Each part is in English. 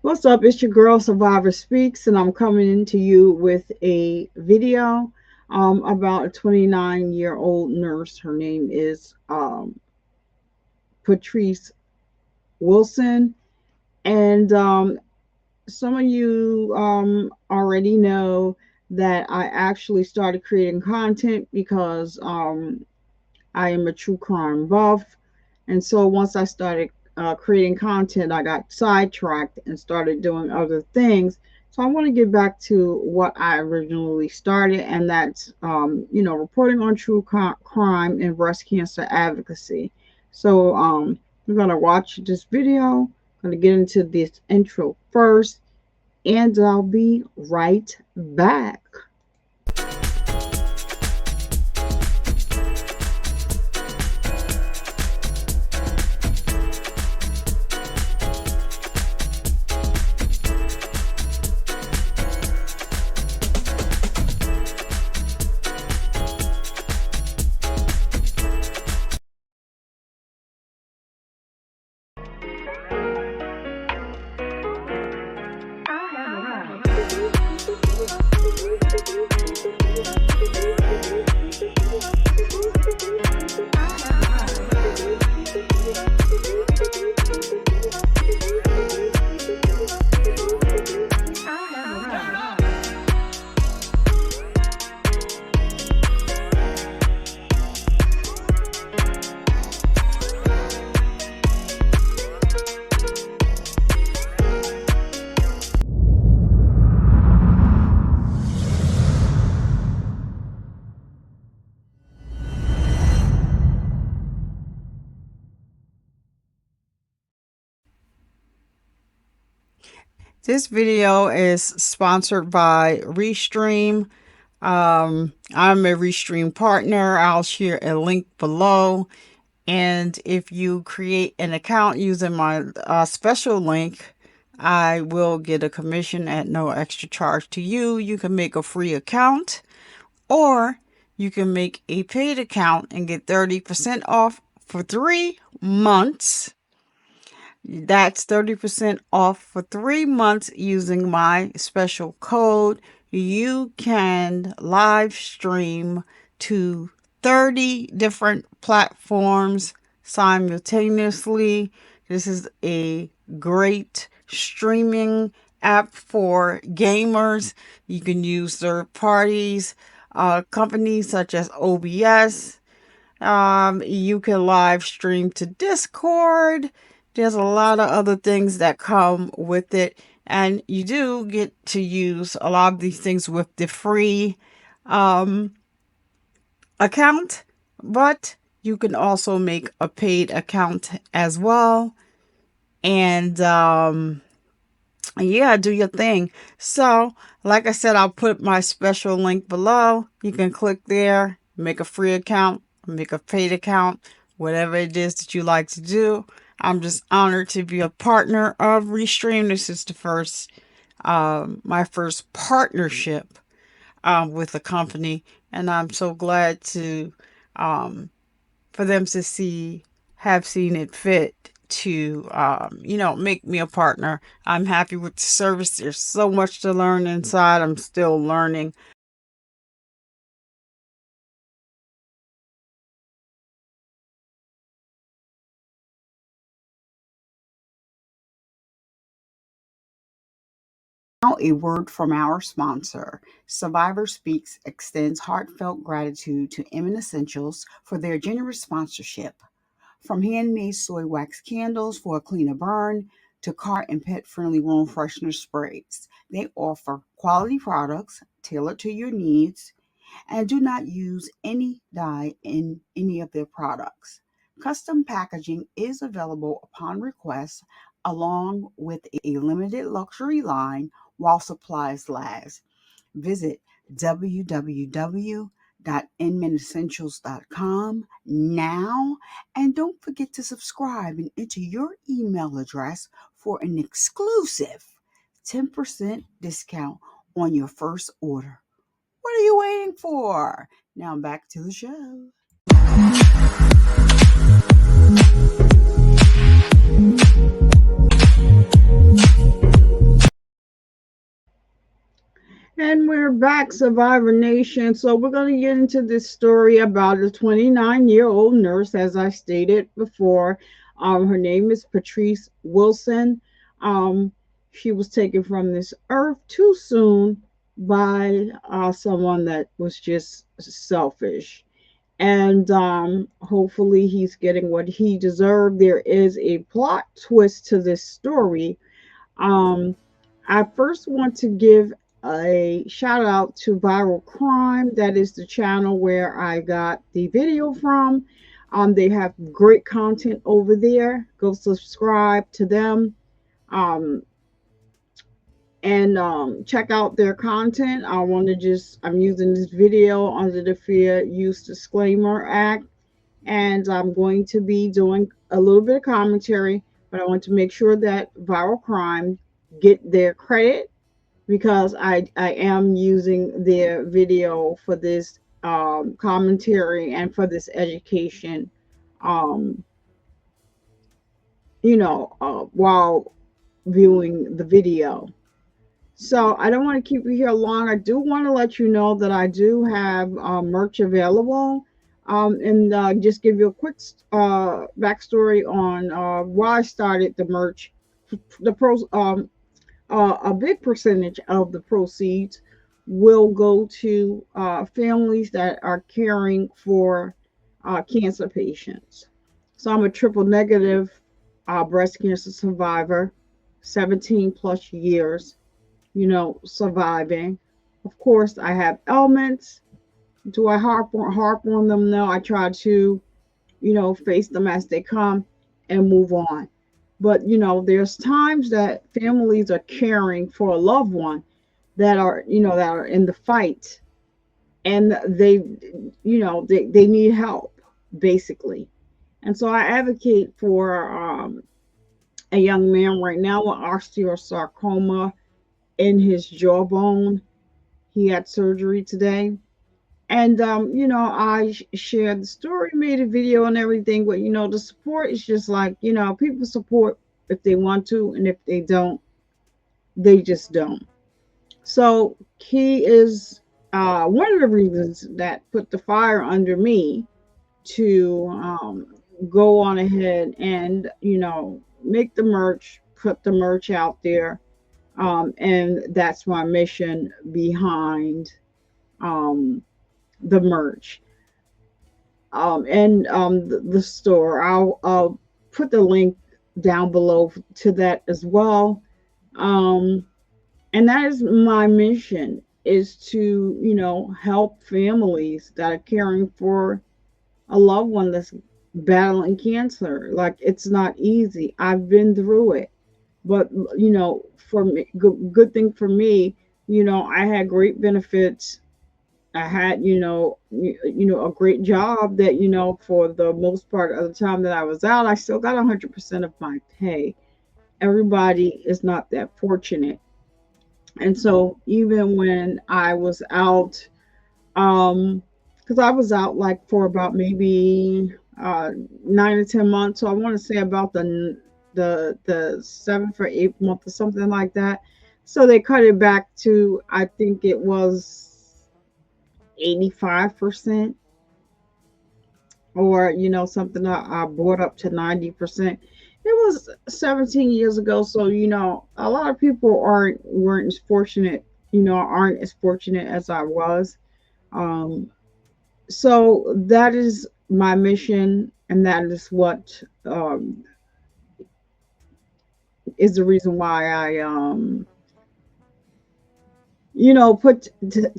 What's up? It's your girl Survivor Speaks, and I'm coming into you with a video about a 29-year-old nurse. Her name is Patrice Wilson, and some of you already know that I actually started creating content because I am a true crime buff. And so once I started creating content, I got sidetracked and started doing other things. So I want to get back to what I originally started, and that's, reporting on true crime and breast cancer advocacy. So we're going to watch this video. I'm going to get into this intro first, and I'll be right back. This video is sponsored by Restream. I'm a Restream partner. I'll share a link below. And if you create an account using my special link, I will get a commission at no extra charge to you. You can make a free account, or you can make a paid account and get 30% off for 3 months. That's 30% off for 3 months using my special code. You can live stream to 30 different platforms simultaneously. This is a great streaming app for gamers. You can use third parties, companies such as OBS. You can live stream to Discord. There's a lot of other things that come with it, and you do get to use a lot of these things with the free account, but you can also make a paid account as well. And yeah, do your thing. So, like I said, I'll put my special link below. You can click there, make a free account, make a paid account, whatever it is that you like to do. I'm just honored to be a partner of Restream. This is my first partnership with the company, and I'm so glad to for them to have seen it fit to make me a partner. I'm happy with the service. There's so much to learn inside. I'm still learning. Now, a word from our sponsor. Survivor Speaks extends heartfelt gratitude to Emin Essentials for their generous sponsorship. From handmade soy wax candles for a cleaner burn to car and pet friendly room freshener sprays, they offer quality products tailored to your needs and do not use any dye in any of their products. Custom packaging is available upon request, along with a limited luxury line while supplies last. Visit www.inmanessentials.com now, and don't forget to subscribe and enter your email address for an exclusive 10% discount on your first order. What are you waiting for? Now back to the show. And we're back, Survivor Nation. So we're going to get into this story about a 29-year-old nurse, as I stated before. Her name is Patrice Wilson. Um, she was taken from this earth too soon by someone that was just selfish. And hopefully he's getting what he deserved. There is a plot twist to this story. um, I first want to give a shout out to Viral Crime. That is the channel where I got the video from. They have great content over there. Go subscribe to them. Um, and check out their content. I'm using this video under the Fair Use Disclaimer Act, and I'm going to be doing a little bit of commentary, but I want to make sure that Viral Crime get their credit because I am using their video for this commentary and for this education, um, while viewing the video. So I don't want to keep you here long. I do want to let you know that I do have merch available, and just give you a quick backstory on why I started the merch. The pros, a big percentage of the proceeds will go to families that are caring for cancer patients. So I'm a triple negative breast cancer survivor, 17 plus years, surviving. Of course, I have ailments. Do I harp on them? No, I try to, face them as they come and move on. But, there's times that families are caring for a loved one that are in the fight, and they need help, basically. And so I advocate for a young man right now with osteosarcoma in his jawbone. He had surgery today. And, I shared the story, made a video and everything, but, the support is just like, people support if they want to, and if they don't, they just don't. So he is one of the reasons that put the fire under me to go on ahead and, make the merch, put the merch out there. And that's my mission behind um, the merch, and the store. I'll put the link down below to that as well. Um, and that is my mission, is to help families that are caring for a loved one that's battling cancer. Like, it's not easy. I've been through it, but for me, good thing for me, I had great benefits. I had, a great job that, for the most part of the time that I was out, I still got 100% of my pay. Everybody is not that fortunate. And so even when I was out, because I was out like for about maybe 9 or 10 months. So I want to say about the seventh or eighth month or something like that. So they cut it back to, I think it was 85%, or something I brought up to 90%. It was 17 years ago, so a lot of people weren't as fortunate, aren't as fortunate as I was. Um, so that is my mission, and that is what is the reason why I put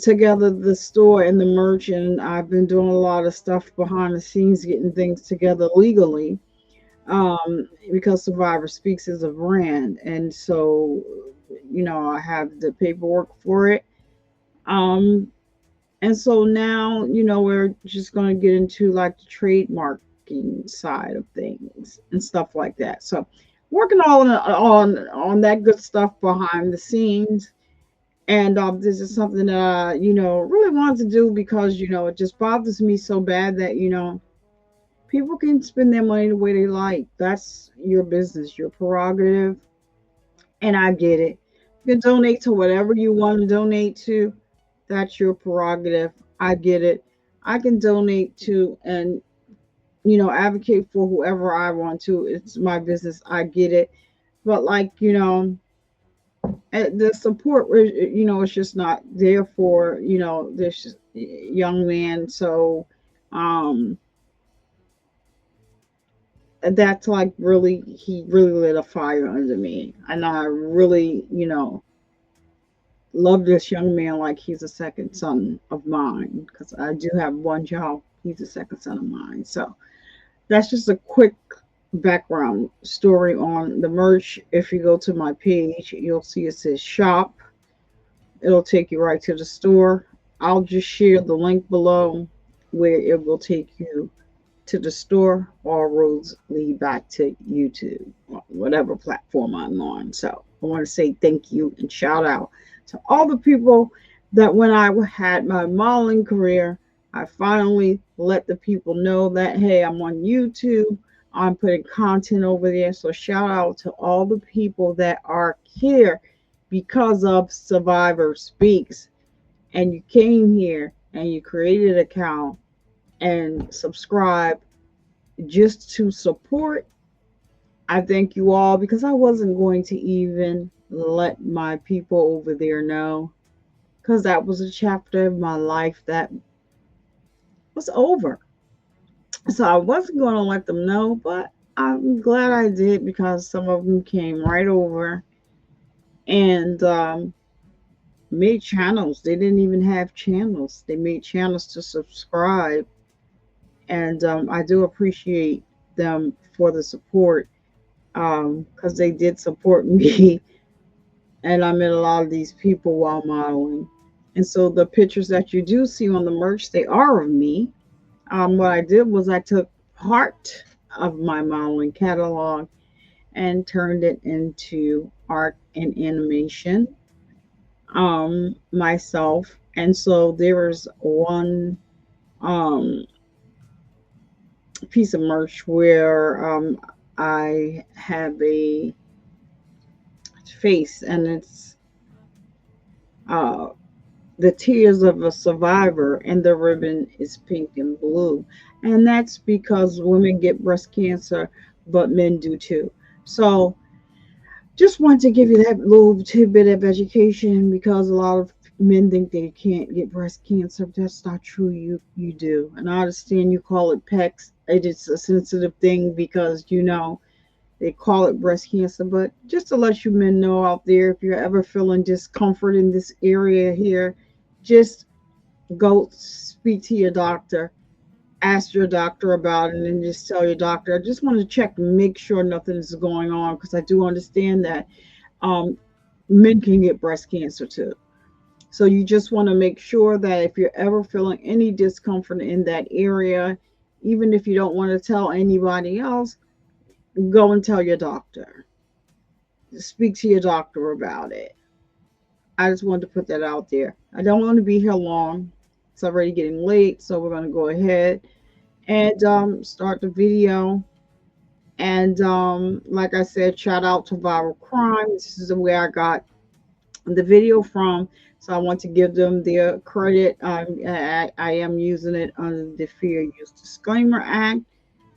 together the store and the merch, and I've been doing a lot of stuff behind the scenes, getting things together legally, because Survivor Speaks is a brand, and so I have the paperwork for it, um, and so now we're just going to get into like the trademarking side of things and stuff like that. So working on that good stuff behind the scenes. And this is something that I, really wanted to do because, it just bothers me so bad that, people can spend their money the way they like. That's your business, your prerogative. And I get it. You can donate to whatever you want to donate to. That's your prerogative. I get it. I can donate to and advocate for whoever I want to. It's my business. I get it. But like, the support it's just not there for, this young man. So um that's like really he really lit a fire under me. And I really, love this young man like he's a second son of mine because I do have one child. He's a second son of mine. So that's just a quick background story on the merch. If you go to my page, you'll see it says shop. It'll take you right to the store. I'll just share the link below where it will take you to the store. All roads lead back to YouTube, or whatever platform I'm on. So I want to say thank you and shout out to all the people that when I had my modeling career, I finally let the people know that, hey, I'm on YouTube. I'm putting content over there. So shout out to all the people that are here because of Survivor Speaks. And you came here and you created an account and subscribe just to support. I thank you all because I wasn't going to even let my people over there know because that was a chapter of my life that was over. So I wasn't going to let them know, but I'm glad I did because some of them came right over and made channels. They didn't even have channels, they made channels to subscribe. And I do appreciate them for the support because they did support me. And I met a lot of these people while modeling. And so the pictures that you do see on the merch, they are of me. What I did was I took part of my modeling catalog and turned it into art and animation myself. And so there was one um, piece of merch where I have a face and it's uh, the tears of a survivor, and the ribbon is pink and blue. And that's because women get breast cancer, but men do too. So just want to give you that little tidbit of education because a lot of men think they can't get breast cancer. That's not true. You do. And I understand you call it PEX. It is a sensitive thing because they call it breast cancer. But just to let you men know out there, if you're ever feeling discomfort in this area here, just go speak to your doctor, ask your doctor about it, and just tell your doctor, I just want to check and make sure nothing is going on because I do understand that um, men can get breast cancer too. So you just want to make sure that if you're ever feeling any discomfort in that area, even if you don't want to tell anybody else, go and tell your doctor. Speak to your doctor about it. I just wanted to put that out there. I don't want to be here long. It's already getting late, so we're going to go ahead and start the video. And like I said, shout out to Viral Crime. This is where I got the video from. So I want to give them their credit. I am using it under the Fair Use Disclaimer Act,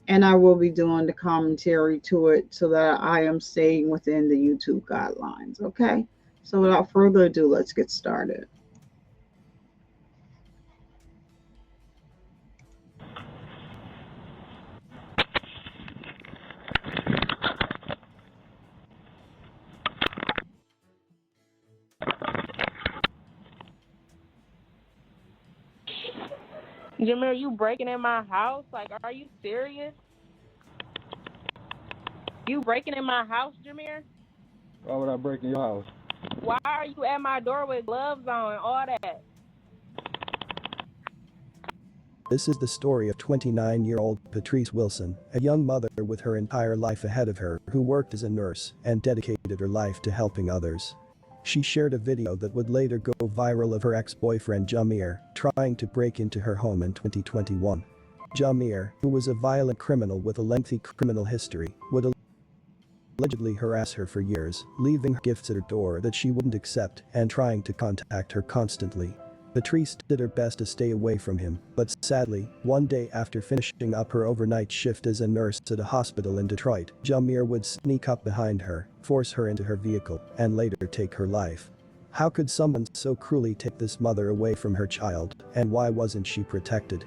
and I will be doing the commentary to it so that I am staying within the YouTube guidelines. Okay. So without further ado, let's get started. Jameer, you breaking in my house? Like, are you serious? You breaking in my house, Jameer? Why would I break in your house? Why are you at my door with gloves on and all that? This is the story of 29-year-old Patrice Wilson, a young mother with her entire life ahead of her who worked as a nurse and dedicated her life to helping others. She shared a video that would later go viral of her ex-boyfriend Jameer trying to break into her home in 2021. Jameer, who was a violent criminal with a lengthy criminal history, would allegedly harass her for years, leaving gifts at her door that she wouldn't accept and trying to contact her constantly. Patrice did her best to stay away from him, but sadly, one day after finishing up her overnight shift as a nurse at a hospital in Detroit, Jamir would sneak up behind her, force her into her vehicle, and later take her life. How could someone so cruelly take this mother away from her child, and why wasn't she protected?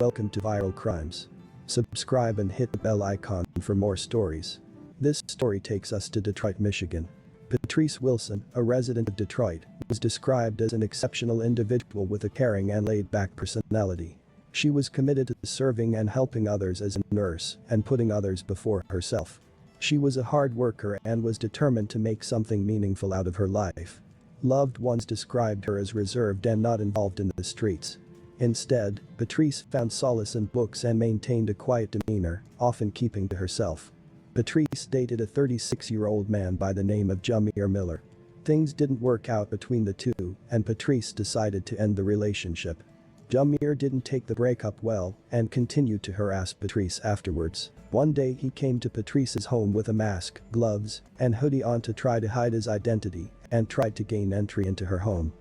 Welcome to Viral Crimes. Subscribe and hit the bell icon for more stories. This story takes us to Detroit, Michigan. Patrice Wilson, a resident of Detroit, was described as an exceptional individual with a caring and laid-back personality. She was committed to serving and helping others as a nurse and putting others before herself. She was a hard worker and was determined to make something meaningful out of her life. Loved ones described her as reserved and not involved in the streets. Instead, Patrice found solace in books and maintained a quiet demeanor, often keeping to herself. Patrice dated a 36-year-old man by the name of Jamir Miller. Things didn't work out between the two, and Patrice decided to end the relationship. Jamir didn't take the breakup well and continued to harass Patrice afterwards. One day he came to Patrice's home with a mask, gloves, and hoodie on to try to hide his identity and tried to gain entry into her home.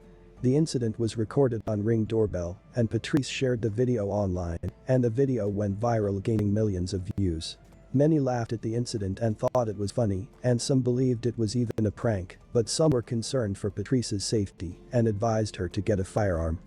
The incident was recorded on Ring doorbell, and Patrice shared the video online, and the video went viral, gaining millions of views. Many laughed at the incident and thought it was funny, and some believed it was even a prank, but some were concerned for Patrice's safety and advised her to get a firearm.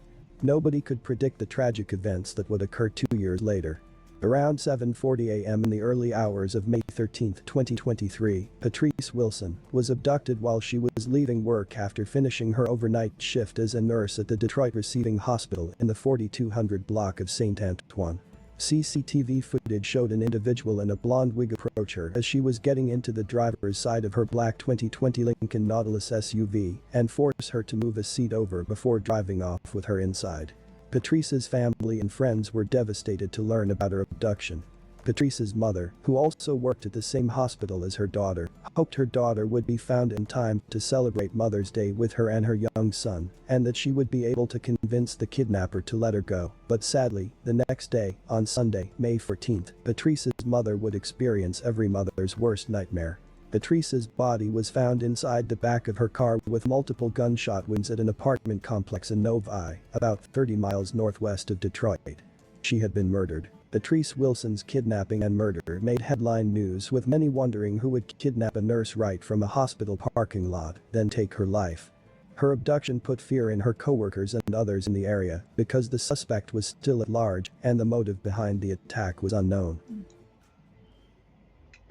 Nobody could predict the tragic events that would occur 2 years later. Around 7:40 a.m. in the early hours of May 13, 2023, Patrice Wilson was abducted while she was leaving work after finishing her overnight shift as a nurse at the Detroit Receiving Hospital in the 4200 block of St. Antoine. CCTV footage showed an individual in a blonde wig approach her as she was getting into the driver's side of her black 2020 Lincoln Nautilus SUV and force her to move a seat over before driving off with her inside. Patrice's family and friends were devastated to learn about her abduction. Patrice's mother, who also worked at the same hospital as her daughter, hoped her daughter would be found in time to celebrate Mother's Day with her and her young son, and that she would be able to convince the kidnapper to let her go. But sadly, the next day, on Sunday, May 14th, Patrice's mother would experience every mother's worst nightmare. Patrice's body was found inside the back of her car with multiple gunshot wounds at an apartment complex in Novi, about 30 miles northwest of Detroit. She had been murdered. Patrice Wilson's kidnapping and murder made headline news, with many wondering who would kidnap a nurse right from a hospital parking lot, then take her life. Her abduction put fear in her coworkers and others in the area because the suspect was still at large and the motive behind the attack was unknown.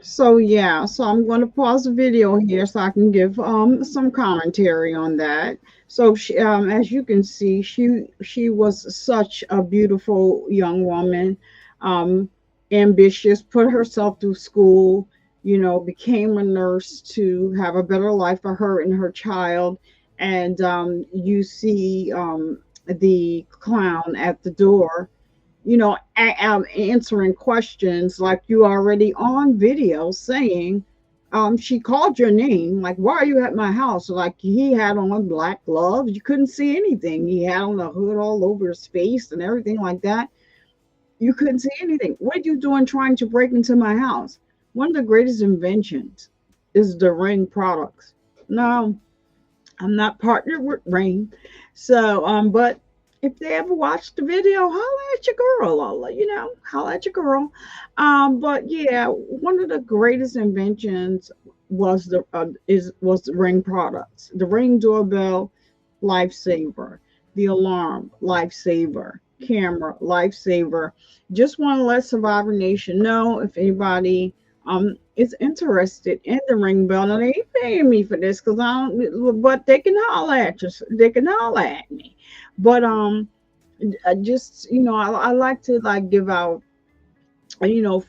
So yeah, so I'm going to pause the video here so I can give some commentary on that. So as you can see, she was such a beautiful young woman, um, ambitious, put herself through school, became a nurse to have a better life for her and her child. And you see the clown at the door, answering questions like you already on video saying, she called your name, like, why are you at my house? Like, he had on black gloves. You couldn't see anything. He had on a hood all over his face and everything like that. You couldn't see anything. What are you doing trying to break into my house? One of the greatest inventions is the Ring products. Now, I'm not partnered with Ring. So, but if they ever watch the video, holla at your girl, holla at your girl. But yeah, one of the greatest inventions was the Ring products. The Ring doorbell, lifesaver. The alarm, lifesaver. Camera, lifesaver. Just want to let Survivor Nation know if anybody is interested in the Ring bell. Now they ain't paying me for this because I don't, but they can holler at you. They can holler at me. But I just I like to give out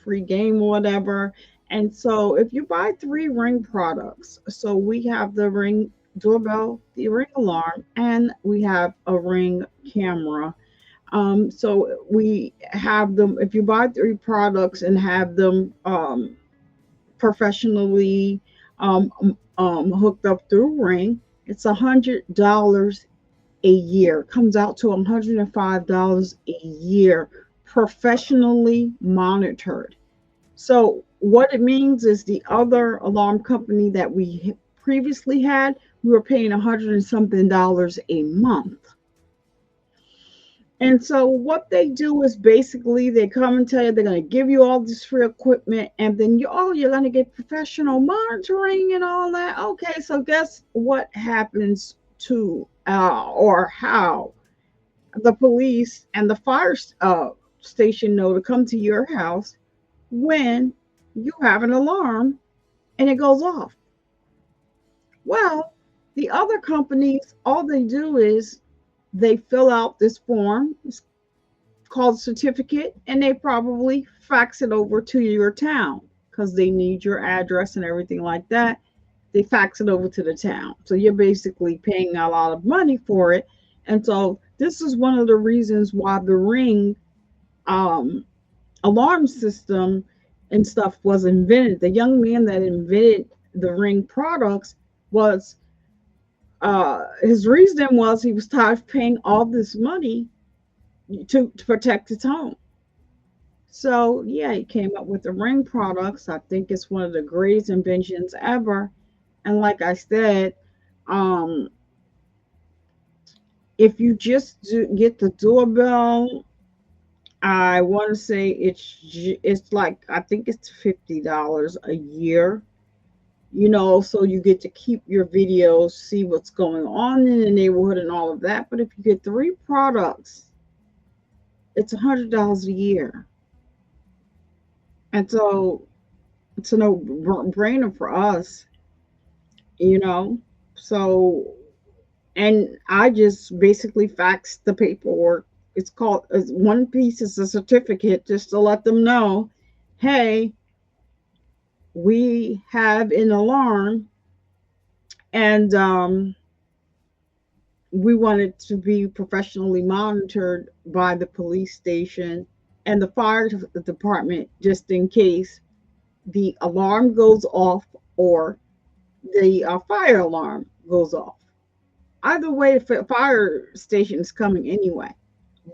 free game or whatever. And so if you buy 3 Ring products, so we have the Ring doorbell, the Ring alarm, and we have a Ring camera. So we have them. If you buy 3 products and have them professionally hooked up through Ring, it's $100 a year. Comes out to $105 a year, professionally monitored. So what it means is the other alarm company that we previously had, we were paying $100 and something a month. And so what they do is basically they come and tell you they're going to give you all this free equipment, and then you're going to get professional monitoring and all that. Okay, so guess what happens to or how the police and the fire station know to come to your house when you have an alarm and it goes off. Well, the other companies, all they do is they fill out this form. It's called certificate, and they probably fax it over to your town because they need your address and everything like that. They fax it over to the town. So you're basically paying a lot of money for it. And so this is one of the reasons why the ring um, alarm system and stuff was invented. The young man that invented the ring products was his reason was he was tired of paying all this money to protect his home. So yeah, he came up with the ring products. I think it's one of the greatest inventions ever. And like I said, um, if you just get the doorbell, I want to say it's like I think it's $50 a year. So you get to keep your videos, see what's going on in the neighborhood and all of that. But if you get three products, it's $100 a year. And so it's a no brainer for us, you know. So, and I just basically faxed the paperwork. It's called one piece is a certificate just to let them know, hey, we have an alarm, and we want it to be professionally monitored by the police station and the fire department just in case the alarm goes off or the fire alarm goes off. Either way, the fire station is coming anyway.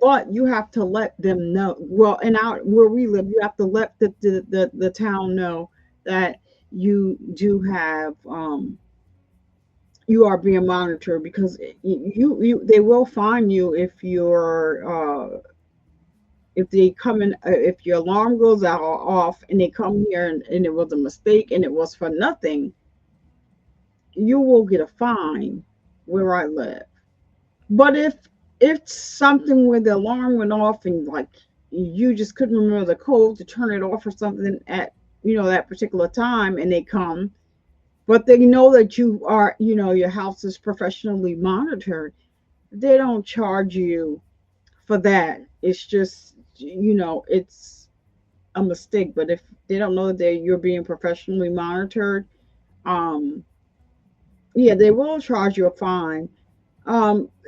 But you have to let them know. Well, in our where we live, you have to let the town know that you do have you are being monitored because you they will fine you if they come in if your alarm goes out or off and they come here and it was a mistake and it was for nothing, you will get a fine where I live. But if it's something where the alarm went off and like you just couldn't remember the code to turn it off or something at that particular time and they come, but they know that you are your house is professionally monitored, they don't charge you for that. It's just it's a mistake. But if they don't know that you're being professionally monitored, um yeah, they will charge you a fine.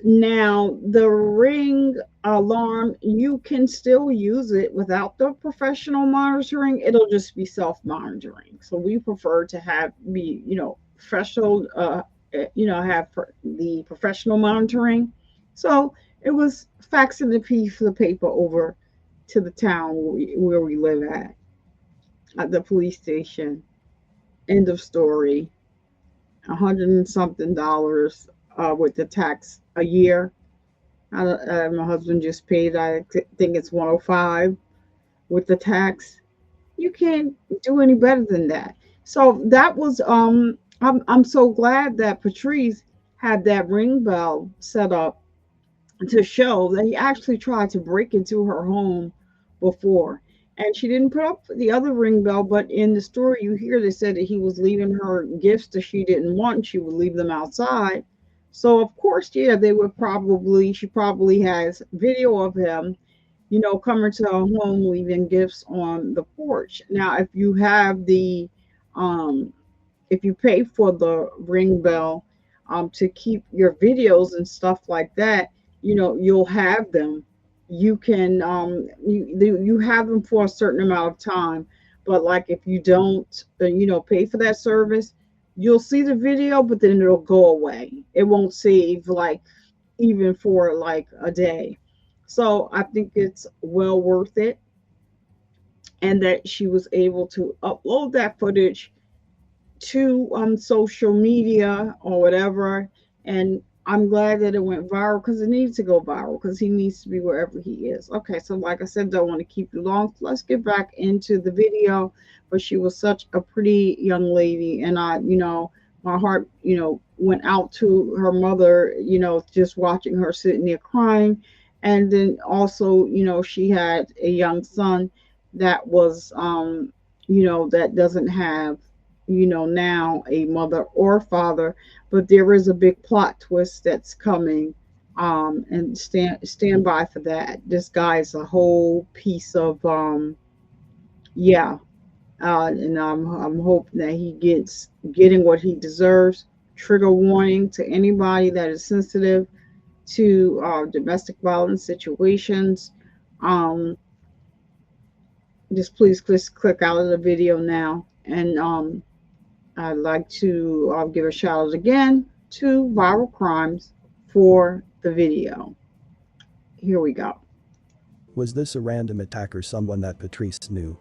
Now the ring alarm, you can still use it without the professional monitoring. It'll just be self-monitoring. So we prefer to have be, professional, have the professional monitoring. So it was faxing the piece of the paper over to the town where we live at the police station. End of story. 100 and something dollars with the tax a year. My husband just paid. I think it's 105 with the tax. You can't do any better than that. So that was I'm so glad that Patrice had that ring bell set up to show that he actually tried to break into her home before. And she didn't put up the other ring bell, but in the story you hear they said that he was leaving her gifts that she didn't want, and she would leave them outside. So of course, yeah, they would probably she probably has video of him, coming to her home leaving gifts on the porch. Now um if you pay for the ring bell to keep your videos and stuff like that, you'll have them. You can you have them for a certain amount of time, but like if you don't pay for that service, you'll see the video, but then it'll go away. It won't save like even for like a day. So I think it's well worth it, and that she was able to upload that footage to social media or whatever, and I'm glad that it went viral because it needs to go viral because he needs to be wherever he is. Okay, so like I said, don't want to keep you long. Let's get back into the video. But she was such a pretty young lady, and my heart, went out to her mother, just watching her sitting there crying. And then also, she had a young son that was, that doesn't have, now a mother or father, but there is a big plot twist that's coming. And stand by for that. This guy is a whole piece of yeah. And I'm hoping that he getting what he deserves. Trigger warning to anybody that is sensitive to domestic violence situations. Um, just please click out of the video now. And I'd like to give a shout out again to Viral Crimes for the video. Here we go. Was this a random attack or someone that Patrice knew?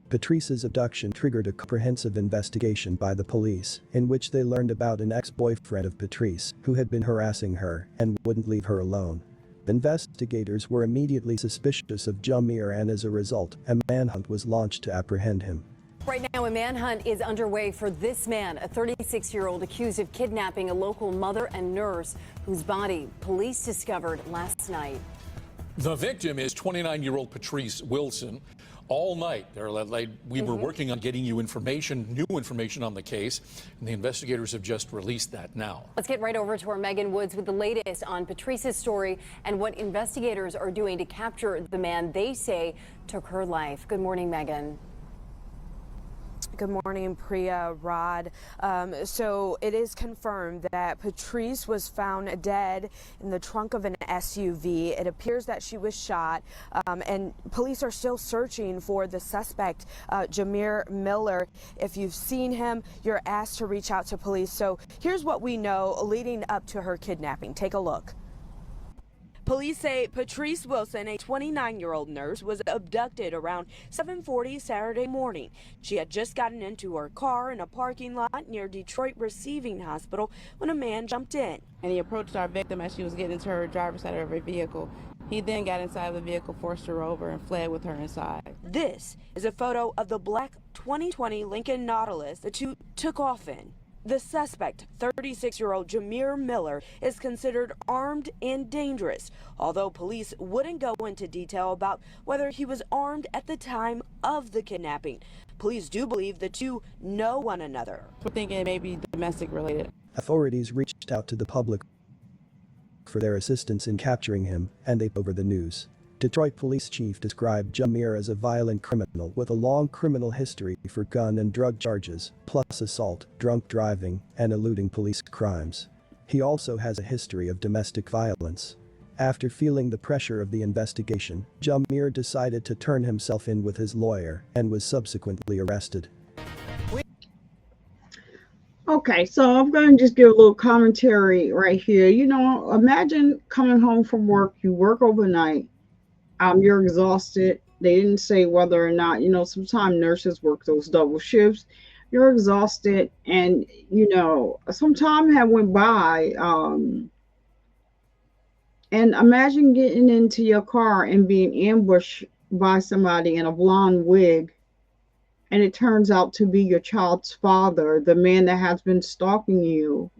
Patrice's abduction triggered a comprehensive investigation by the police, in which they learned about an ex-boyfriend of Patrice who had been harassing her and wouldn't leave her alone. Investigators were immediately suspicious of Jamir, and as a result, a manhunt was launched to apprehend him. Right now, a manhunt is underway for this man, a 36-year-old accused of kidnapping a local mother and nurse whose body police discovered last night. The victim is 29-year-old Patrice Wilson. All night, we were working on getting you new information on the case, and the investigators have just released that now. Let's get right over to our Megan Woods with the latest on Patrice's story and what investigators are doing to capture the man they say took her life. Good morning, Megan. Good morning, Priya, Rod. So it is confirmed that Patrice was found dead in the trunk of an SUV. It appears that she was shot, and police are still searching for the suspect, Jamir Miller. If you've seen him, you're asked to reach out to police. So here's what we know leading up to her kidnapping. Take a look. Police say Patrice Wilson, a 29-year-old nurse, was abducted around 7:40 Saturday morning. She had just gotten into her car in a parking lot near Detroit Receiving Hospital when a man jumped in. And he approached our victim as she was getting into her driver's side of her vehicle. He then got inside of the vehicle, forced her over, and fled with her inside. This is a photo of the black 2020 Lincoln Nautilus the two took off in. The suspect, 36-year-old Jamir Miller, is considered armed and dangerous, although police wouldn't go into detail about whether he was armed at the time of the kidnapping. Police do believe the two know one another. We're thinking it may be domestic related. Authorities reached out to the public for their assistance in capturing him, and they over the news. Detroit Police Chief described Jamir as a violent criminal with a long criminal history for gun and drug charges, plus assault, drunk driving, and eluding police crimes. He also has a history of domestic violence. After feeling the pressure of the investigation, Jamir decided to turn himself in with his lawyer and was subsequently arrested. Okay, so I'm going to just give a little commentary right here. Imagine coming home from work, you work overnight. You're exhausted. They didn't say whether or not, sometimes nurses work those double shifts. You're exhausted, and some time had went by. And imagine getting into your car and being ambushed by somebody in a blonde wig, and it turns out to be your child's father, the man that has been stalking you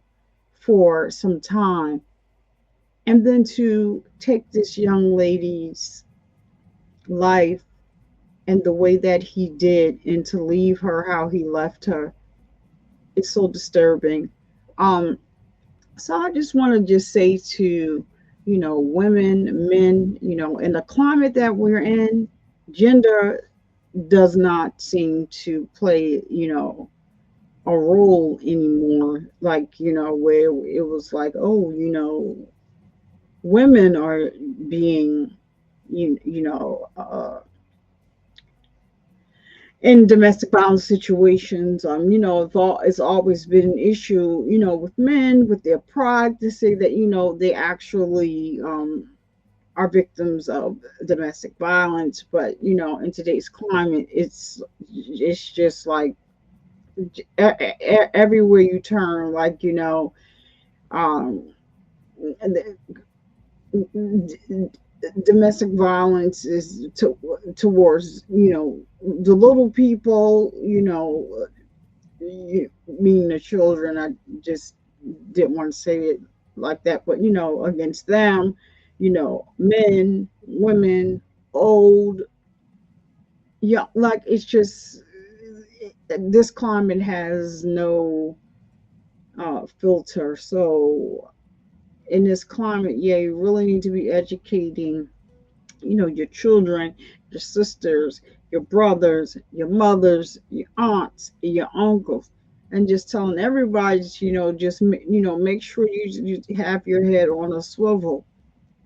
for some time. And then to take this young lady's life and the way that he did, and to leave her how he left her, it's so disturbing. So I just want to just say to, women, men, in the climate that we're in, gender does not seem to play, a role anymore. Like, where it was like, oh, women are being, in domestic violence situations. It's always been an issue, with men, with their pride, to say that, they actually are victims of domestic violence. But, in today's climate, it's just like everywhere you turn, like, domestic violence is towards, the little people, meaning the children. I just didn't want to say it like that, but against them, men, women, old, yeah, like it's just this climate has no filter. So in this climate, yeah, you really need to be educating, your children, your sisters, your brothers, your mothers, your aunts, your uncles, and just telling everybody, just make sure you have your head on a swivel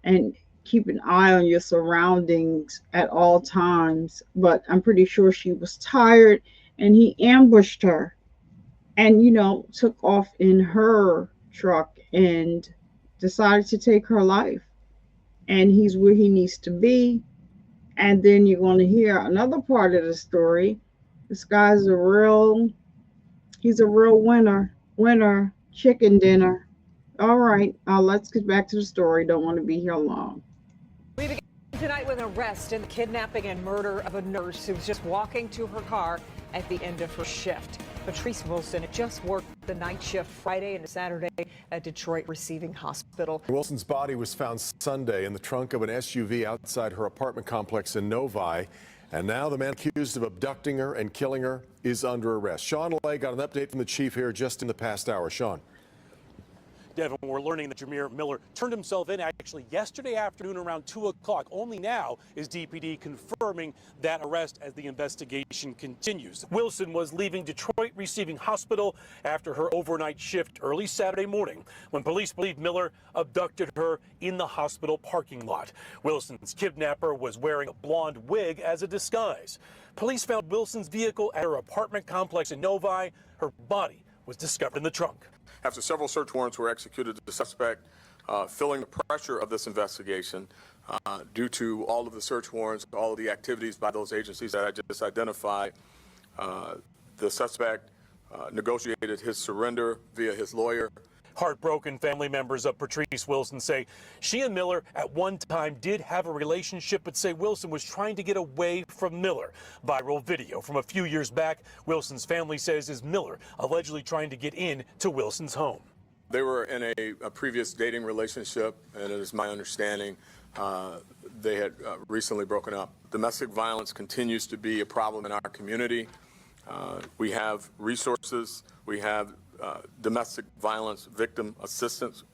and keep an eye on your surroundings at all times. But I'm pretty sure she was tired and he ambushed her and, took off in her truck and decided to take her life. And he's where he needs to be. And then you're going to hear another part of the story. This guy's he's a real winner, chicken dinner. All right, let's get back to the story. Don't want to be here long. We begin tonight with an arrest in the kidnapping and murder of a nurse who was just walking to her car at the end of her shift. Patrice Wilson had just worked the night shift Friday and Saturday at Detroit Receiving Hospital. Wilson's body was found Sunday in the trunk of an SUV outside her apartment complex in Novi. And now the man accused of abducting her and killing her is under arrest. Sean Lay got an update from the chief here just in the past hour. Sean. Devin, we're learning that Jamir Miller turned himself in actually yesterday afternoon around 2 o'clock. Only now is DPD confirming that arrest as the investigation continues. Wilson was leaving Detroit Receiving Hospital after her overnight shift early Saturday morning when police believe Miller abducted her in the hospital parking lot. Wilson's kidnapper was wearing a blonde wig as a disguise. Police found Wilson's vehicle at her apartment complex in Novi. Her body was discovered in the trunk. After several search warrants were executed, the suspect, feeling the pressure of this investigation due to all of the search warrants, all of the activities by those agencies that I just identified, the suspect negotiated his surrender via his lawyer. Heartbroken family members of Patrice Wilson say she and Miller at one time did have a relationship, but say Wilson was trying to get away from Miller. Viral video from a few years back, Wilson's family says is Miller allegedly trying to get in to Wilson's home. They were in a previous dating relationship, and it is my understanding they had recently broken up. Domestic violence continues to be a problem in our community. We have resources. We have domestic violence victim assistance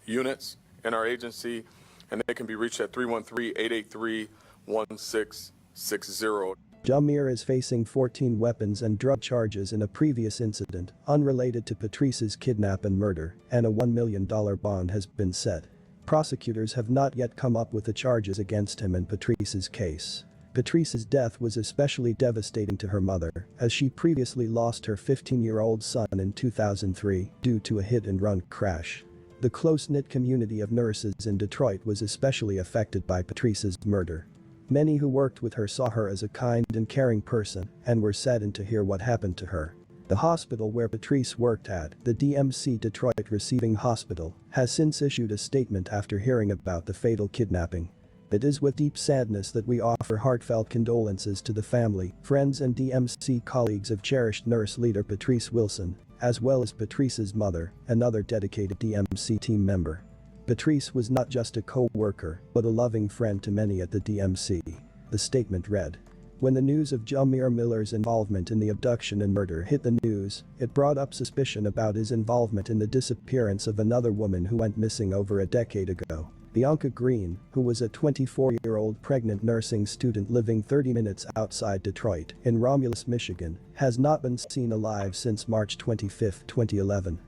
units in our agency, and they can be reached at 313-883-1660. Jamir is facing 14 weapons and drug charges in a previous incident unrelated to Patrice's kidnap and murder, and a $1 million bond has been set. Prosecutors have not yet come up with the charges against him in Patrice's case. Patrice's death was especially devastating to her mother, as she previously lost her 15-year-old son in 2003 due to a hit-and-run crash. The close-knit community of nurses in Detroit was especially affected by Patrice's murder. Many who worked with her saw her as a kind and caring person and were saddened to hear what happened to her. The hospital where Patrice worked at, the DMC Detroit Receiving Hospital, has since issued a statement after hearing about the fatal kidnapping. It is with deep sadness that we offer heartfelt condolences to the family, friends and DMC colleagues of cherished nurse leader Patrice Wilson, as well as Patrice's mother, another dedicated DMC team member. Patrice was not just a co-worker, but a loving friend to many at the DMC. The statement read, "When the news of Jamir Miller's involvement in the abduction and murder hit the news, it brought up suspicion about his involvement in the disappearance of another woman who went missing over a decade ago. Bianca Green, who was a 24-year-old pregnant nursing student living 30 minutes outside Detroit in Romulus, Michigan, has not been seen alive since March 25, 2011.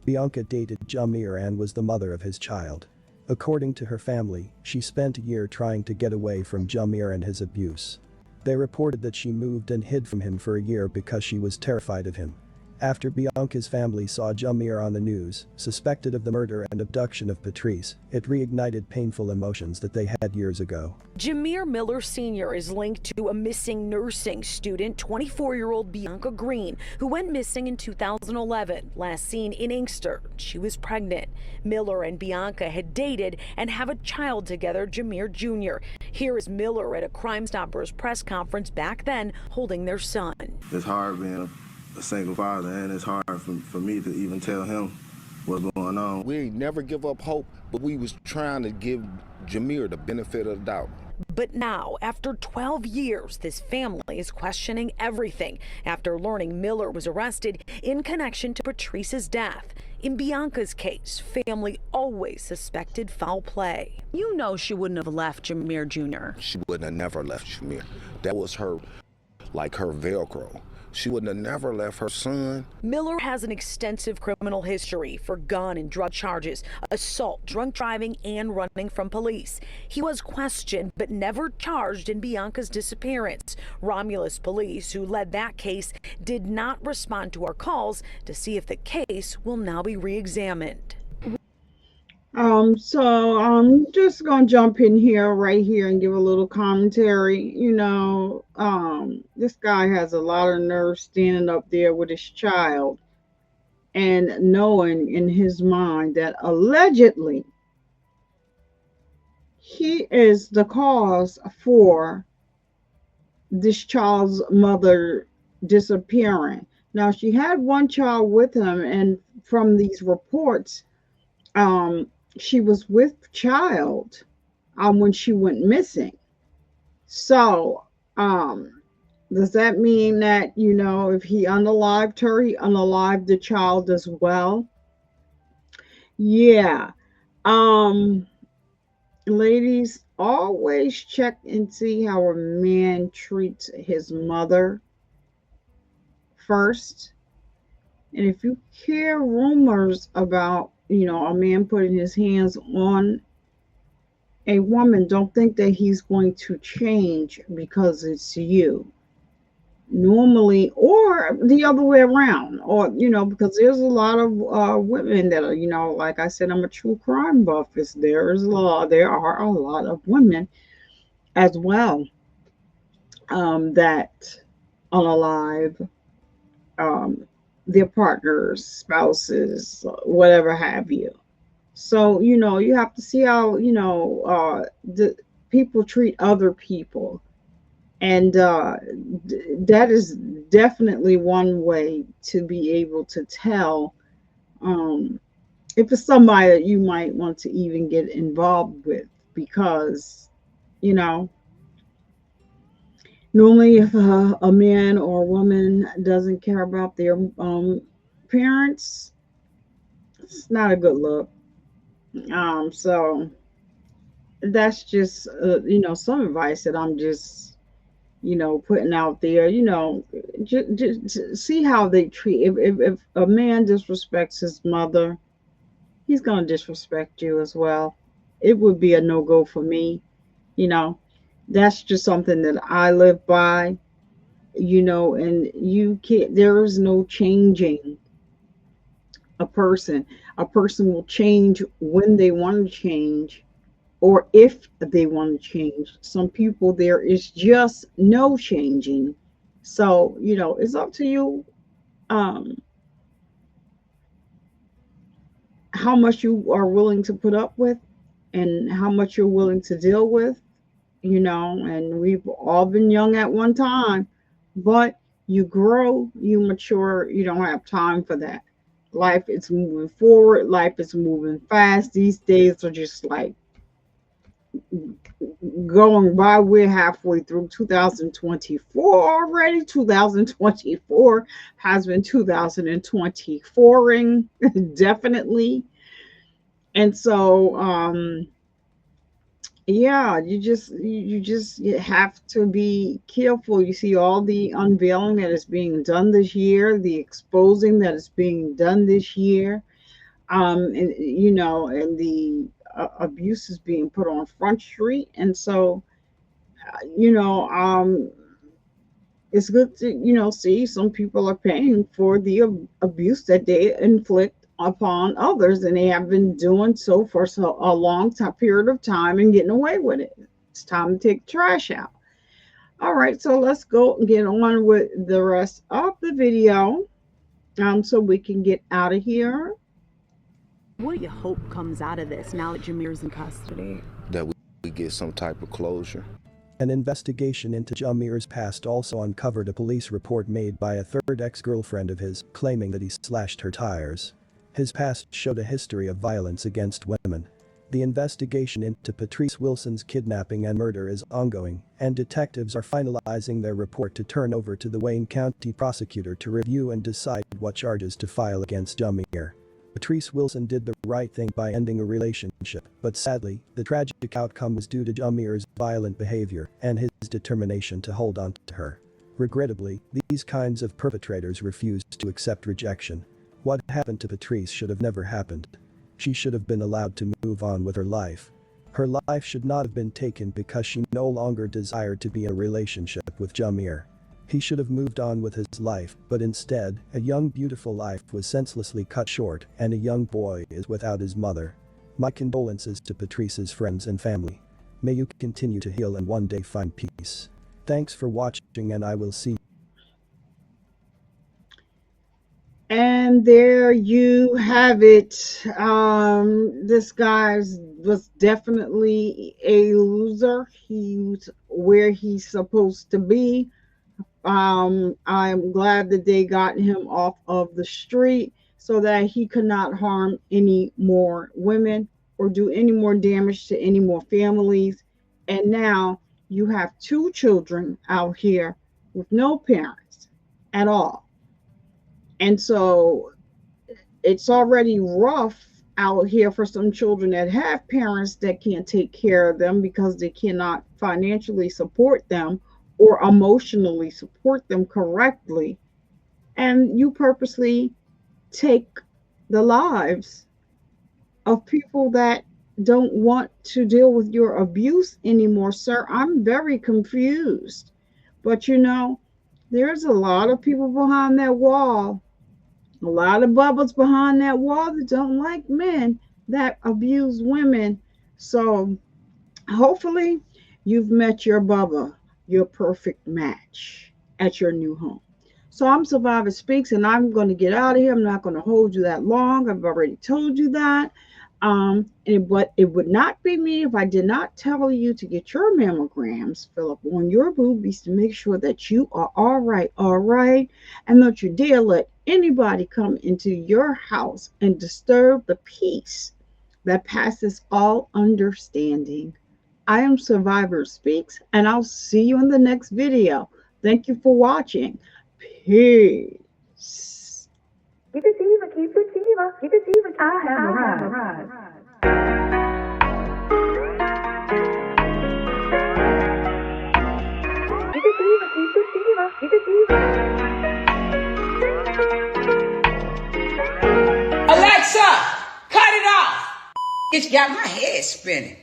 Bianca dated Jamir and was the mother of his child. According to her family, she spent a year trying to get away from Jamir and his abuse. They reported that she moved and hid from him for a year because she was terrified of him. After Bianca's family saw Jamir on the news, suspected of the murder and abduction of Patrice, it reignited painful emotions that they had years ago. Jamir Miller Sr. is linked to a missing nursing student, 24-year-old Bianca Green, who went missing in 2011, last seen in Inkster. She was pregnant. Miller and Bianca had dated and have a child together, Jamir Jr. Here is Miller at a Crime Stoppers press conference back then, holding their son. It's hard being a single father, and it's hard for me to even tell him what's going on. We ain't never give up hope, but we was trying to give Jamir the benefit of the doubt. But now, after 12 years, this family is questioning everything after learning Miller was arrested in connection to Patrice's death. In Bianca's case, family always suspected foul play. You know she wouldn't have left Jamir Jr. She wouldn't have never left Jamir. That was her, like her Velcro. She wouldn't have never left her son. Miller has an extensive criminal history for gun and drug charges, assault, drunk driving, and running from police. He was questioned but never charged in Bianca's disappearance. Romulus police, who led that case, did not respond to our calls to see if the case will now be re-examined. So I'm just gonna jump in here right here and give a little commentary. This guy has a lot of nerve standing up there with his child and knowing in his mind that allegedly he is the cause for this child's mother disappearing. Now, she had one child with him, and from these reports, she was with child when she went missing. So does that mean that, if he unalived her, he unalived the child as well? Yeah. Ladies, always check and see how a man treats his mother first. And if you hear rumors about a man putting his hands on a woman, don't think that he's going to change because it's you. Normally, or the other way around, or, because there's a lot of women that are, like I said, I'm a true crime buff. There are a lot of women as well that unalive their partners, spouses, whatever have you. So, you have to see how, the people treat other people. And that is definitely one way to be able to tell if it's somebody that you might want to even get involved with, because, normally, if a man or a woman doesn't care about their parents, it's not a good look. So that's just, some advice that I'm just, putting out there. Just see how they treat. If a man disrespects his mother, he's gonna disrespect you as well. It would be a no-go for me. That's just something that I live by, and you can't, there is no changing a person. A person will change when they want to change, or if they want to change. Some people, there is just no changing. So, it's up to you how much you are willing to put up with and how much you're willing to deal with. And we've all been young at one time, but you grow, you mature, you don't have time for that. Life is moving forward, life is moving fast. These days are just like going by. We're halfway through 2024 already. 2024 has been 2024ing definitely. And so yeah, you have to be careful. You see all the unveiling that is being done this year, the exposing that is being done this year, and and the abuse is being put on Front Street. And so it's good to, see some people are paying for the abuse that they inflict upon others, and they have been doing so for a long time period of time and getting away with it. It's time to take the trash out. All right, so let's go and get on with the rest of the video, so we can get out of here. What do you hope comes out of this now that Jameer's in custody? That we get some type of closure. An investigation into Jameer's past also uncovered a police report made by a third ex-girlfriend of his, claiming that he slashed her tires. His past showed a history of violence against women. The investigation into Patrice Wilson's kidnapping and murder is ongoing, and detectives are finalizing their report to turn over to the Wayne County prosecutor to review and decide what charges to file against Jameer. Patrice Wilson did the right thing by ending a relationship, but sadly, the tragic outcome was due to Jameer's violent behavior and his determination to hold on to her. Regrettably, these kinds of perpetrators refuse to accept rejection. What happened to Patrice should have never happened. She should have been allowed to move on with her life. Her life should not have been taken because she no longer desired to be in a relationship with Jameer. He should have moved on with his life, but instead, a young beautiful life was senselessly cut short and a young boy is without his mother. My condolences to Patrice's friends and family. May you continue to heal and one day find peace. Thanks for watching, and I will see you. And there you have it. This guy was definitely a loser. He's where he's supposed to be. I'm glad that they got him off of the street so that he could not harm any more women or do any more damage to any more families. And now you have 2 children out here with no parents at all. And so it's already rough out here for some children that have parents that can't take care of them because they cannot financially support them or emotionally support them correctly. And you purposely take the lives of people that don't want to deal with your abuse anymore, sir. I'm very confused. But there's a lot of people behind that wall, a lot of bubbles behind that wall that don't like men that abuse women. So hopefully you've met your Bubba, your perfect match at your new home. So I'm Survivor Speaks, and I'm going to get out of here. I'm not going to hold you that long. I've already told you that. But it would not be me if I did not tell you to get your mammograms, fill up on your boobies to make sure that you are all right, and don't you dare let anybody come into your house and disturb the peace that passes all understanding. I am Survivor Speaks, and I'll see you in the next video. Thank you for watching. Peace. Keep it diva, keep it diva, keep it diva. I have arrived. Keep it diva, keep it diva, keep it diva. Alexa, cut it off. It's got my head spinning.